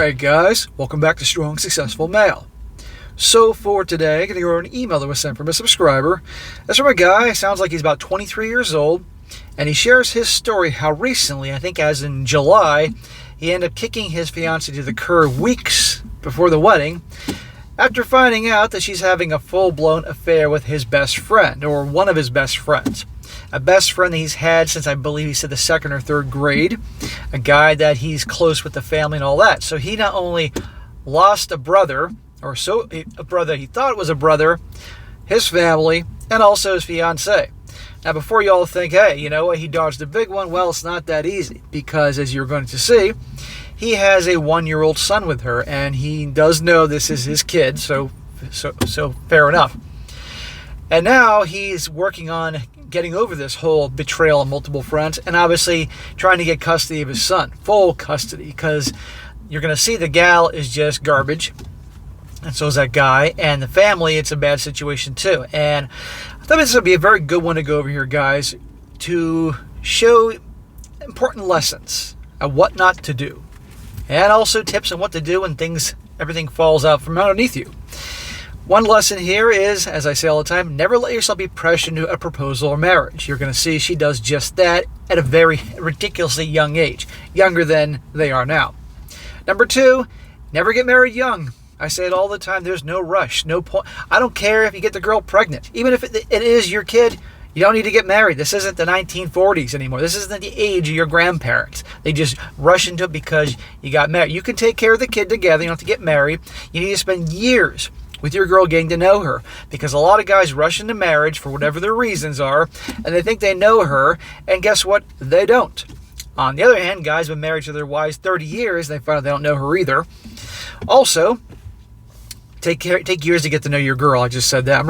Alright guys, welcome back to Strong Successful Male. So for today, I'm going to go over an email that was sent from a subscriber. That's from a guy, sounds like he's about 23 years old, and he shares his story how recently, I think as in July, he ended up kicking his fiancée to the curb weeks before the wedding, after finding out that she's having a full-blown affair with his best friend, or one of his best friends. A best friend that he's had since, I believe he said, the second or third grade. A guy that he's close with the family and all that. So he not only lost a brother, a brother he thought was a brother, his family, and also his fiancée. Now before you all think, hey, you know what, he dodged a big one, well, it's not that easy. Because as you're going to see, he has a 1-year-old son with her, and he does know this is his kid, so fair enough. And now he's working on getting over this whole betrayal on multiple fronts, and obviously trying to get custody of his son, full custody, because you're going to see the gal is just garbage, and so is that guy, and the family, it's a bad situation too. And I thought this would be a very good one to go over here, guys, to show important lessons of what not to do, and also tips on what to do when everything falls out from underneath you. One lesson here is, as I say all the time, never let yourself be pressured into a proposal or marriage. You're going to see she does just that at a very ridiculously young age, younger than they are now. Number 2, never get married young. I say it all the time, there's no rush, no point. I don't care if you get the girl pregnant. Even if it is your kid, you don't need to get married. This isn't the 1940s anymore. This isn't the age of your grandparents. They just rush into it because you got married. You can take care of the kid together. You don't have to get married. You need to spend years with your girl getting to know her, because a lot of guys rush into marriage for whatever their reasons are, and they think they know her, and guess what? They don't. On the other hand, guys have been married to their wives 30 years, and they find out they don't know her either. Also, take years to get to know your girl. I just said that.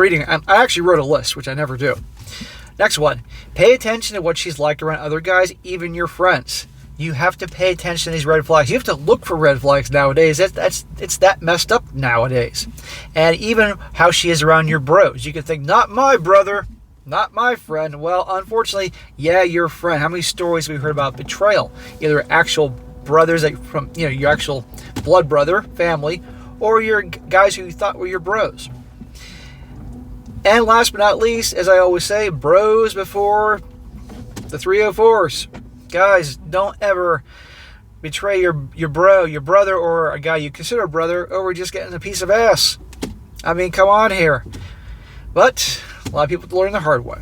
I actually wrote a list, which I never do. Next one, pay attention to what she's like around other guys, even your friends. You have to pay attention to these red flags. You have to look for red flags nowadays. It's that messed up nowadays. And even how she is around your bros. You could think, not my brother, not my friend. Well, unfortunately, yeah, your friend. How many stories have we heard about betrayal? Either actual brothers from your actual blood brother, family, or your guys who you thought were your bros. And last but not least, as I always say, bros before the 304s. Guys, don't ever betray your brother, or a guy you consider a brother over just getting a piece of ass. I mean, come on here. But a lot of people learn the hard way.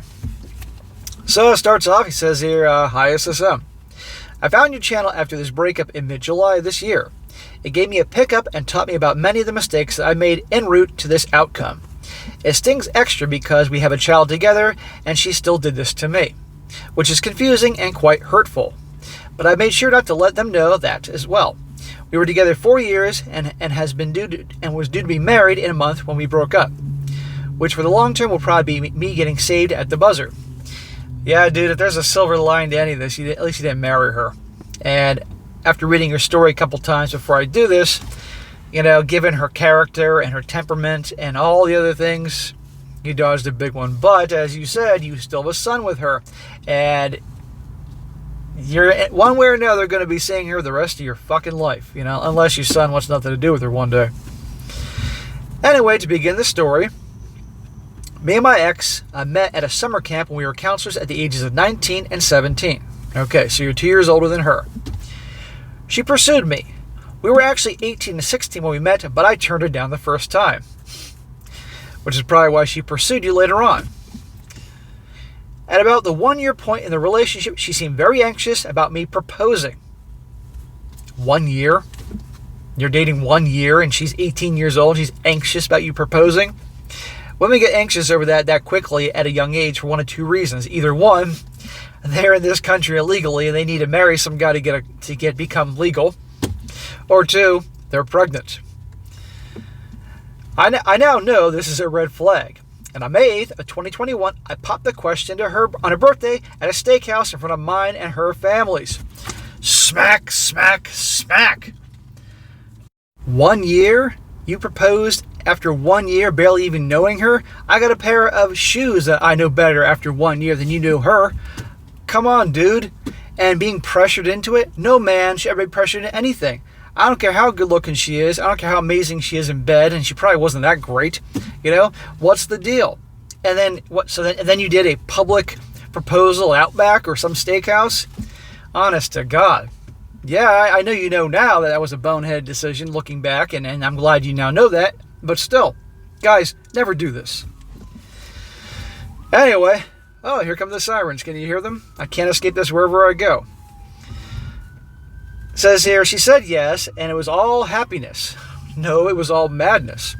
So it starts off, he says here, hi SSM. I found your channel after this breakup in mid-July this year. It gave me a pickup and taught me about many of the mistakes that I made en route to this outcome. It stings extra because we have a child together and she still did this to me, which is confusing and quite hurtful. But I made sure not to let them know that as well. We were together 4 years and was due to be married in a month when we broke up, which for the long term will probably be me getting saved at the buzzer. Yeah, dude, if there's a silver lining to any of this, at least you didn't marry her. And after reading her story a couple times before I do this, given her character and her temperament and all the other things, you dodged a big one. But as you said, you still have a son with her, and you're one way or another going to be seeing her the rest of your fucking life, unless your son wants nothing to do with her one day. Anyway, to begin the story, me and my ex met at a summer camp when we were counselors at the ages of 19 and 17. Okay, so you're 2 years older than her. She pursued me. We were actually 18 and 16 when we met, but I turned her down the first time, which is probably why she pursued you later on. At about the 1-year point in the relationship, she seemed very anxious about me proposing. 1 year? You're dating 1 year and she's 18 years old. She's anxious about you proposing? Women get anxious over that quickly at a young age for one of two reasons. Either one, they're in this country illegally and they need to marry some guy to become legal. Or two, they're pregnant. I now know this is a red flag. And on May 8th of 2021, I popped the question to her on her birthday at a steakhouse in front of mine and her families. Smack, smack, smack. 1 year? You proposed after 1 year, barely even knowing her? I got a pair of shoes that I know better after 1 year than you knew her. Come on, dude. And being pressured into it? No man should ever be pressured into anything. I don't care how good looking she is. I don't care how amazing she is in bed, and she probably wasn't that great. What's the deal? And then what? So then you did a public proposal Outback or some steakhouse. Honest to God. Yeah, I know you know now that was a bonehead decision looking back, and I'm glad you now know that. But still, guys, never do this. Anyway, here come the sirens. Can you hear them? I can't escape this wherever I go. It says here, she said yes, and it was all happiness. No, it was all madness.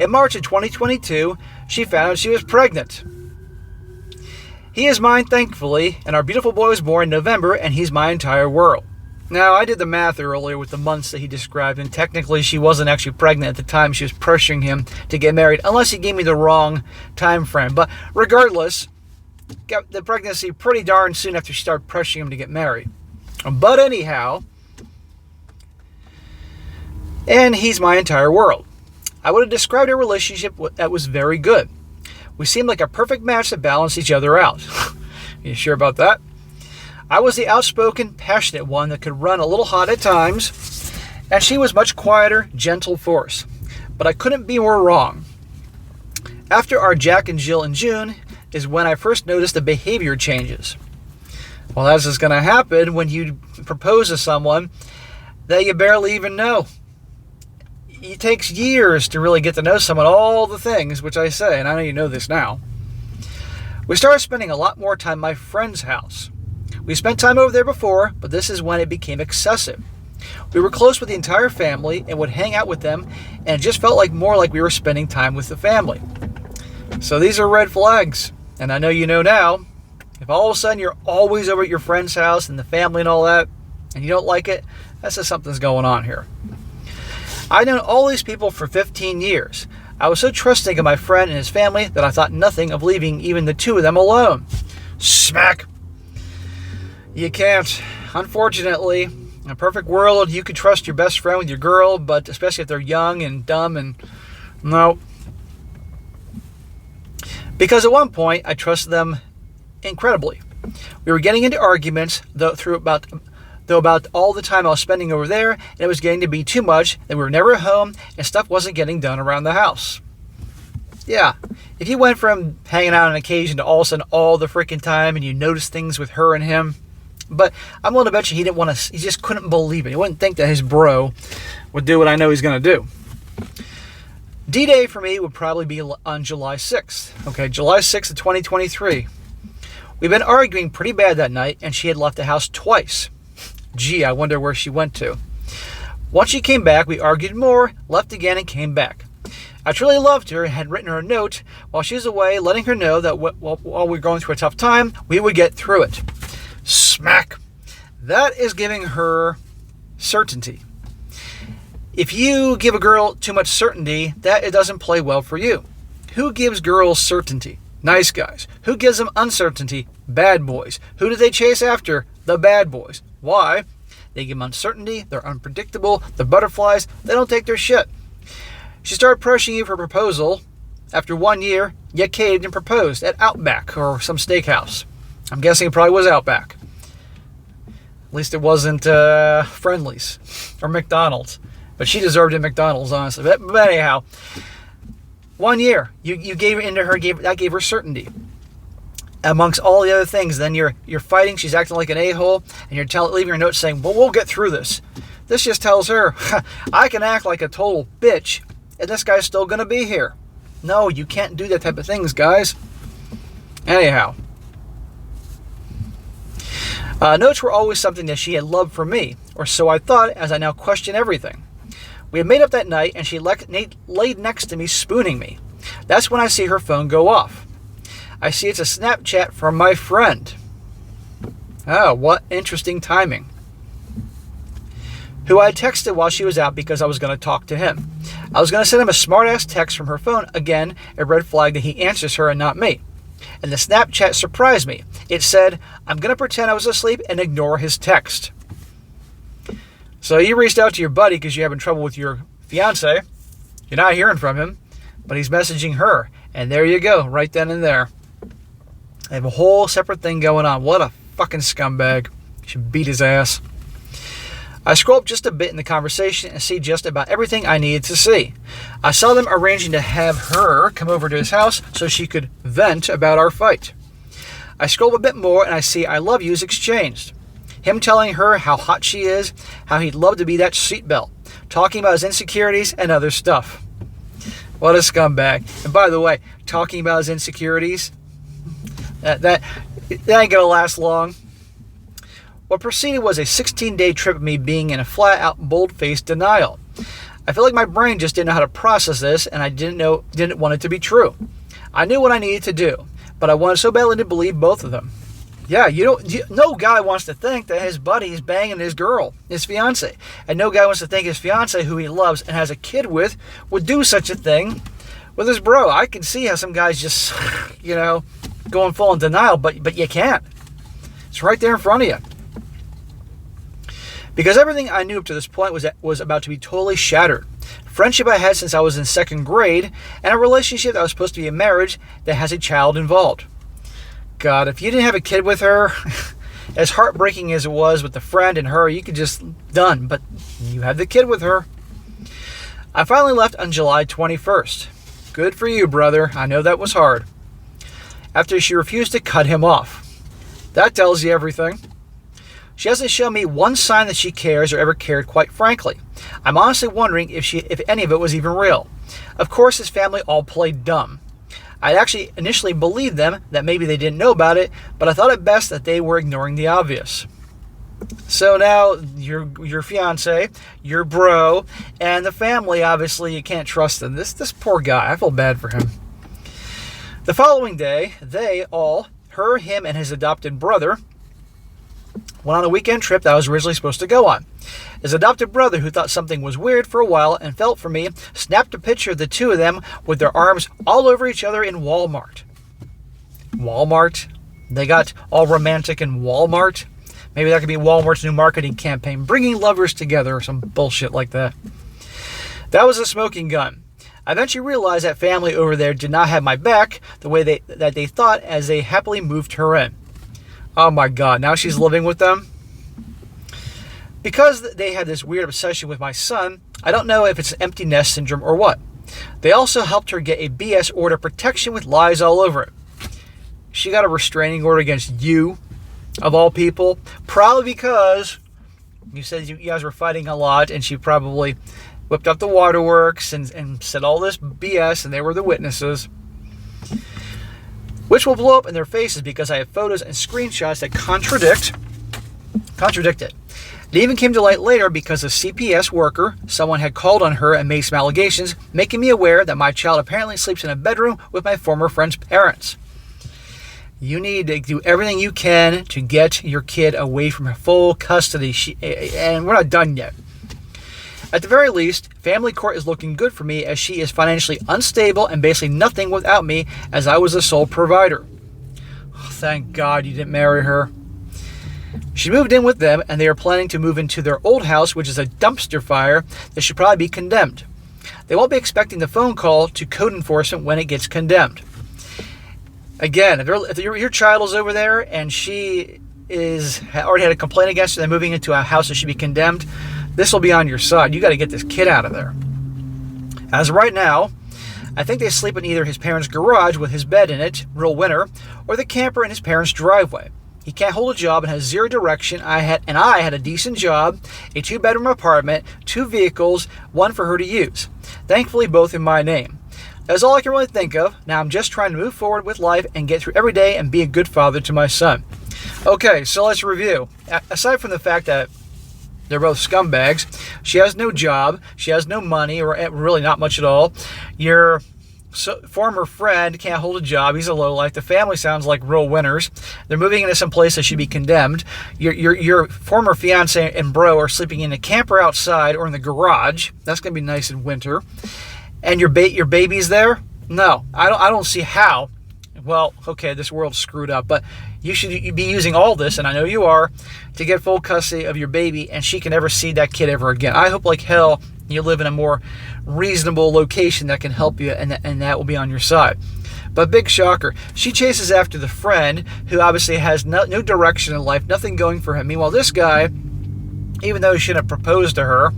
In March of 2022, she found out she was pregnant. He is mine, thankfully, and our beautiful boy was born in November, and he's my entire world. Now, I did the math earlier with the months that he described, and technically she wasn't actually pregnant at the time. She was pressuring him to get married, unless he gave me the wrong time frame. But regardless, got the pregnancy pretty darn soon after she started pressuring him to get married. But anyhow, and he's my entire world. I would have described our relationship that was very good. We seemed like a perfect match that balanced each other out. You sure about that? I was the outspoken, passionate one that could run a little hot at times, and she was much quieter, gentle force. But I couldn't be more wrong. After our Jack and Jill in June is when I first noticed the behavior changes. Well, that's just going to happen when you propose to someone that you barely even know. It takes years to really get to know someone, all the things, which I say, and I know you know this now. We started spending a lot more time at my friend's house. We spent time over there before, but this is when it became excessive. We were close with the entire family and would hang out with them, and it just felt more like we were spending time with the family. So these are red flags, and I know you know now. If all of a sudden you're always over at your friend's house and the family and all that, and you don't like it, that's just something's going on here. I've known all these people for 15 years. I was so trusting of my friend and his family that I thought nothing of leaving even the two of them alone. Smack! You can't. Unfortunately, in a perfect world, you could trust your best friend with your girl, but especially if they're young and dumb and... No. Because at one point, I trusted them incredibly. We were getting into arguments, though about all the time I was spending over there, and it was getting to be too much, and we were never home, and stuff wasn't getting done around the house. Yeah, if you went from hanging out on an occasion to all of a sudden all the freaking time, and you noticed things with her and him, but I'm willing to bet you he just couldn't believe it. He wouldn't think that his bro would do what I know he's going to do. D-Day for me would probably be on July 6th. Okay, July 6th of 2023. We've been arguing pretty bad that night, and she had left the house twice. Gee, I wonder where she went to. Once she came back, we argued more, left again, and came back. I truly loved her and had written her a note while she was away, letting her know that while we were going through a tough time, we would get through it. Smack! That is giving her certainty. If you give a girl too much certainty, it doesn't play well for you. Who gives girls certainty? Nice guys. Who gives them uncertainty? Bad boys. Who do they chase after? The bad boys. Why? They give them uncertainty, they're unpredictable, the butterflies, they don't take their shit. She started pressuring you for a proposal. After 1 year, you caved and proposed at Outback or some steakhouse. I'm guessing it probably was Outback. At least it wasn't Friendly's or McDonald's. But she deserved it at McDonald's, honestly. But anyhow, 1 year, you gave it into her, that gave her certainty. Amongst all the other things, then you're fighting, she's acting like an a-hole, and you're leaving her a note saying, well, we'll get through this. This just tells her, I can act like a total bitch, and this guy's still going to be here. No, you can't do that type of things, guys. Anyhow. Notes were always something that she had loved for me, or so I thought, as I now question everything. We had made up that night, and she laid next to me, spooning me. That's when I see her phone go off. I see it's a Snapchat from my friend. Oh, what interesting timing. Who I texted while she was out because I was going to talk to him. I was going to send him a smart-ass text from her phone. Again, a red flag that he answers her and not me. And the Snapchat surprised me. It said, I'm going to pretend I was asleep and ignore his text. So you reached out to your buddy because you're having trouble with your fiancé. You're not hearing from him, but he's messaging her. And there you go, right then and there. They have a whole separate thing going on. What a fucking scumbag. You should beat his ass. I scroll up just a bit in the conversation and see just about everything I needed to see. I saw them arranging to have her come over to his house so she could vent about our fight. I scroll up a bit more and I see "I love yous" exchanged. Him telling her how hot she is, how he'd love to be that seatbelt, talking about his insecurities and other stuff. What a scumbag. And by the way, talking about his insecurities, that ain't gonna last long. What preceded was a 16-day trip of me being in a flat-out, bold-faced denial. I feel like my brain just didn't know how to process this, and I didn't want it to be true. I knew what I needed to do, but I wanted so badly to believe both of them. Yeah, no guy wants to think that his buddy is banging his girl, his fiancée. And no guy wants to think his fiancée, who he loves and has a kid with, would do such a thing with his bro. I can see how some guys just, going full in denial, but you can't. It's right there in front of you. Because everything I knew up to this point was about to be totally shattered. Friendship I had since I was in second grade, and a relationship that was supposed to be a marriage that has a child involved. God, if you didn't have a kid with her, as heartbreaking as it was with the friend and her, you could just done. But you had the kid with her. I finally left on July 21st. Good for you, brother. I know that was hard. After she refused to cut him off. That tells you everything. She hasn't shown me one sign that she cares or ever cared, quite frankly. I'm honestly wondering if any of it was even real. Of course, his family all played dumb. I actually initially believed them that maybe they didn't know about it, but I thought it best that they were ignoring the obvious. So now your fiancé, your bro, and the family, obviously you can't trust them. This poor guy, I feel bad for him. The following day, they all, her, him, and his adopted brother, went on a weekend trip that I was originally supposed to go on. His adopted brother, who thought something was weird for a while and felt for me, snapped a picture of the two of them with their arms all over each other in Walmart. Walmart? They got all romantic in Walmart? Maybe that could be Walmart's new marketing campaign, bringing lovers together or some bullshit like that. That was a smoking gun. I eventually realized that family over there did not have my back the way that they thought as they happily moved her in. Oh my God, now she's living with them? Because they had this weird obsession with my son, I don't know if it's empty nest syndrome or what. They also helped her get a BS order protection with lies all over it. She got a restraining order against you, of all people, probably because you said you guys were fighting a lot, and she probably whipped up the waterworks and said all this BS, and they were the witnesses. Which will blow up in their faces because I have photos and screenshots that contradict it. It even came to light later because a CPS worker, someone had called on her and made some allegations, making me aware that my child apparently sleeps in a bedroom with my former friend's parents. You need to do everything you can to get your kid away from her full custody, and we're not done yet. At the very least, family court is looking good for me as she is financially unstable and basically nothing without me as I was the sole provider. Oh, thank God you didn't marry her. She moved in with them, and they are planning to move into their old house, which is a dumpster fire that should probably be condemned. They won't be expecting the phone call to code enforcement when it gets condemned. Again, if your child is over there and she already had a complaint against her, they're moving into a house that should be condemned, this will be on your side. You got to get this kid out of there. As of right now, I think they sleep in either his parents' garage with his bed in it, real winter, or the camper in his parents' driveway. He can't hold a job and has zero direction. I had a decent job, a 2-bedroom apartment, 2 vehicles, one for her to use. Thankfully, both in my name. That's all I can really think of. Now I'm just trying to move forward with life and get through every day and be a good father to my son. Okay, so let's review. Aside from the fact that they're both scumbags, she has no job, she has no money, or really not much at all. Your former friend can't hold a job, he's a lowlife. The family sounds like real winners. They're moving into some place that should be condemned. Your former fiance and bro are sleeping in a camper outside or in the garage. That's going to be nice in winter. And your baby's there? No, I don't see how. Well, okay, this world's screwed up, but you should be using all this, and I know you are, to get full custody of your baby, and she can never see that kid ever again. I hope like hell you live in a more reasonable location that can help you, and that will be on your side. But big shocker, she chases after the friend who obviously has no direction in life, nothing going for him. Meanwhile, this guy even though he shouldn't have proposed to her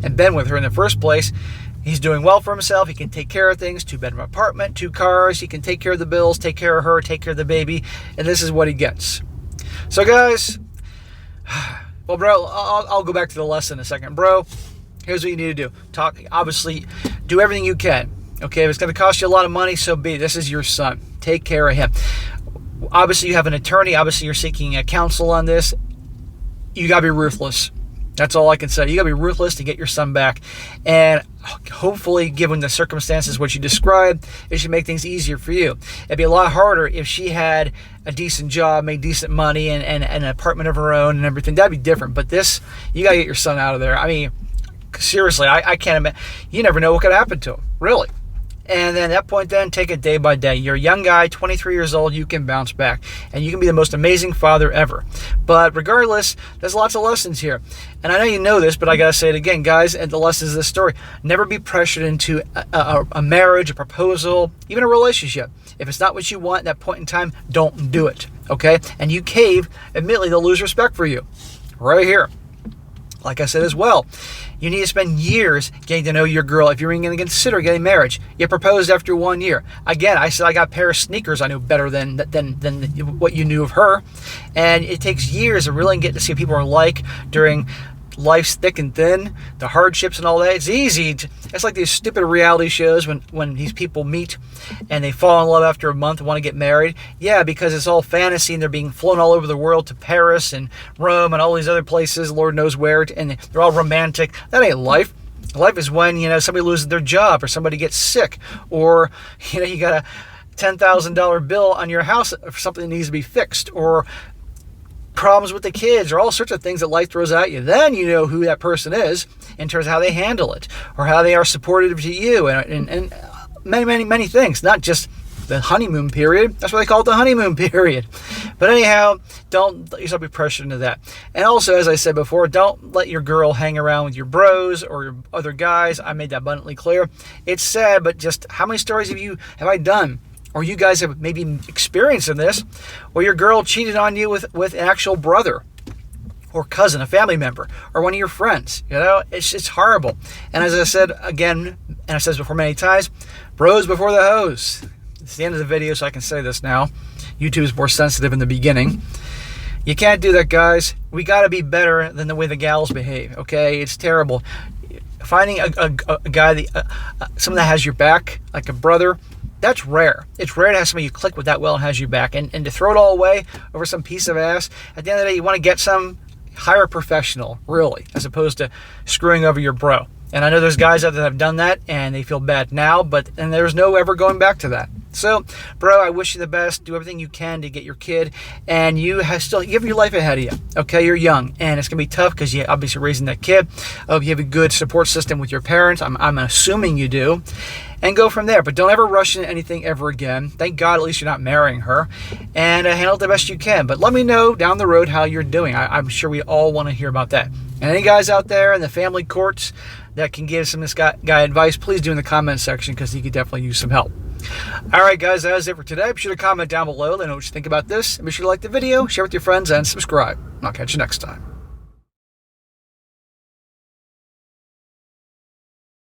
and been with her in the first place. He's doing well for himself. He can take care of things. 2-bedroom apartment, 2 cars. He can take care of the bills, take care of her, take care of the baby. And this is what he gets. So, guys, well, bro, I'll go back to the lesson in a second. Bro, here's what you need to do. Obviously, do everything you can. Okay, if it's going to cost you a lot of money, so be it. This is your son. Take care of him. Obviously, you have an attorney. Obviously, you're seeking a counsel on this. You got to be ruthless. That's all I can say. You got to be ruthless to get your son back. And hopefully, given the circumstances what you described, it should make things easier for you. It'd be a lot harder if she had a decent job, made decent money, and an apartment of her own and everything. That'd be different. But this, you got to get your son out of there. I mean, seriously, I can't imagine. You never know what could happen to him, really. And then at that point, then take it day by day. You're a young guy, 23 years old. You can bounce back. And you can be the most amazing father ever. But regardless, there's lots of lessons here. And I know you know this, but I got to say it again, guys. And the lessons of this story. Never be pressured into a marriage, a proposal, even a relationship. If it's not what you want at that point in time, don't do it. Okay? And you cave, admittedly, they'll lose respect for you. Right here. Like I said as well, you need to spend years getting to know your girl if you're even going to consider getting married. You proposed after 1 year. Again, I said I got a pair of sneakers I knew better than what you knew of her. And it takes years to really get to see what people are like during life's thick and thin, the hardships and all that. It's easy. It's like these stupid reality shows when these people meet and they fall in love after a month and want to get married. Yeah, because it's all fantasy and they're being flown all over the world to Paris and Rome and all these other places, Lord knows where, and they're all romantic. That ain't life. Life is when, somebody loses their job or somebody gets sick or, you got a $10,000 bill on your house for something that needs to be fixed, or problems with the kids, or all sorts of things that life throws at you. Then you know who that person is in terms of how they handle it or how they are supportive to you and many things, not just the honeymoon period. That's why they call it the honeymoon period. But anyhow, don't let yourself be pressured into that. And also, as I said before, don't let your girl hang around with your bros or your other guys. I made that abundantly clear. It's sad, but just how many stories have I done? Or you guys have maybe experienced in this, where your girl cheated on you with an actual brother or cousin, a family member, or one of your friends. It's horrible. And as I said again, and I've said this before many times, bros before the hoes. It's the end of the video, so I can say this now. YouTube is more sensitive in the beginning. You can't do that, guys. We got to be better than the way the gals behave, okay? It's terrible. Finding a guy, someone that has your back, like a brother, that's rare. It's rare to have somebody you click with that well and has you back. And to throw it all away over some piece of ass, at the end of the day, you want to get some, hire a professional, really, as opposed to screwing over your bro. And I know there's guys out there that have done that, and they feel bad now, and there's no ever going back to that. So, bro, I wish you the best. Do everything you can to get your kid, and you have your life ahead of you. Okay, you're young, and it's going to be tough because you're obviously raising that kid. You have a good support system with your parents. I'm assuming you do. And go from there. But don't ever rush into anything ever again. Thank God at least you're not marrying her. And handle it the best you can. But let me know down the road how you're doing. I'm sure we all want to hear about that. And any guys out there in the family courts that can give some of this guy advice, please do in the comment section, because he could definitely use some help. All right, guys, that is it for today. Be sure to comment down below. Let me know what you think about this. And be sure to like the video, share with your friends, and subscribe. And I'll catch you next time.